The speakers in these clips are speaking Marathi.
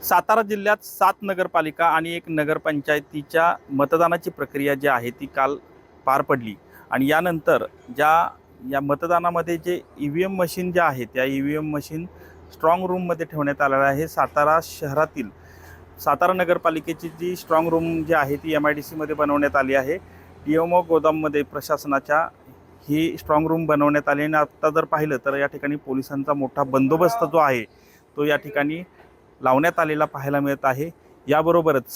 सातारा जिल्ह्यात 7 नगरपालिका आणि 1 नगरपंचायतीच्या मतदानाची प्रक्रिया जी आहे ती काल पार पडली आणि यानंतर या मतदानामध्ये जे EVM मशीन जे आहेत त्या EVM मशीन स्ट्रॉंग रूममध्ये ठेवण्यात आलेलं आहे। सातारा शहरातील सातारा नगरपालिकेची जी स्ट्रॉंग रूम जी आहे ती MIDCमध्ये बनवण्यात आली आहे। DMO गोदाममध्ये प्रशासनाच्या ही स्ट्रॉंग रूम बनवण्यात आली आणि आता जर पाहिलं तर या ठिकाणी पोलिसांचा मोठा बंदोबस्त जो आहे तो या ठिकाणी लावण्यात आलेला पाहायला मिळत आहे। याबरोबरच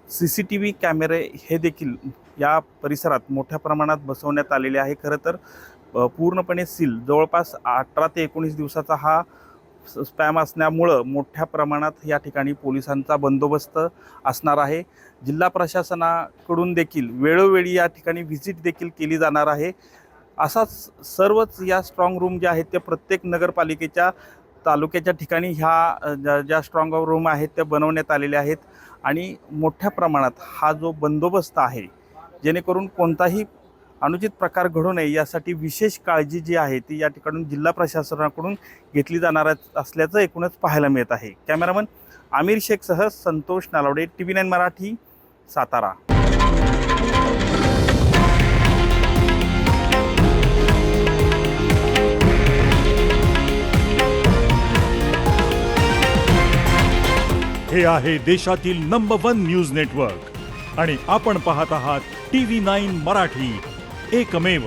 CCTV कॅमेरे हे देखील या परिसरात मोठ्या प्रमाणात बसवण्यात आलेले आहे। खरं तर पूर्णपणे सील जवळपास 18 ते 19 दिवसाचा हा स्पॅम असल्यामुळं मोठ्या प्रमाणात या ठिकाणी पोलिसांचा बंदोबस्त असणार आहे। जिल्हा प्रशासनाकडून देखील वेळोवेळी या ठिकाणी व्हिजिट देखील केली जाणार आहे। असाच सर्वच या स्ट्रॉंग रूम जे आहेत ते प्रत्येक नगरपालिकेच्या तालुक्याच्या ठिकाणी ह्या ज्या स्ट्रॉंग रूम आहेत त्या बनवण्यात आलेल्या आहेत आणि मोठ्या प्रमाणात हा जो बंदोबस्त आहे जेणेकरून कोणताही अनुचित प्रकार घडू नये यासाठी विशेष काळजी जी आहे ती या ठिकाणून जिल्हा प्रशासनाकडून घेतली जाणार असल्याचं एकूणच पाहायला मिळत आहे। कॅमेरामन आमिर शेखसह संतोष नालावडे, TV9 मराठी, सातारा। हे आहे देशातील नंबर 1 न्यूज नेटवर्क आणि आपण पाहत आहात TV9 मराठी, एकमेव।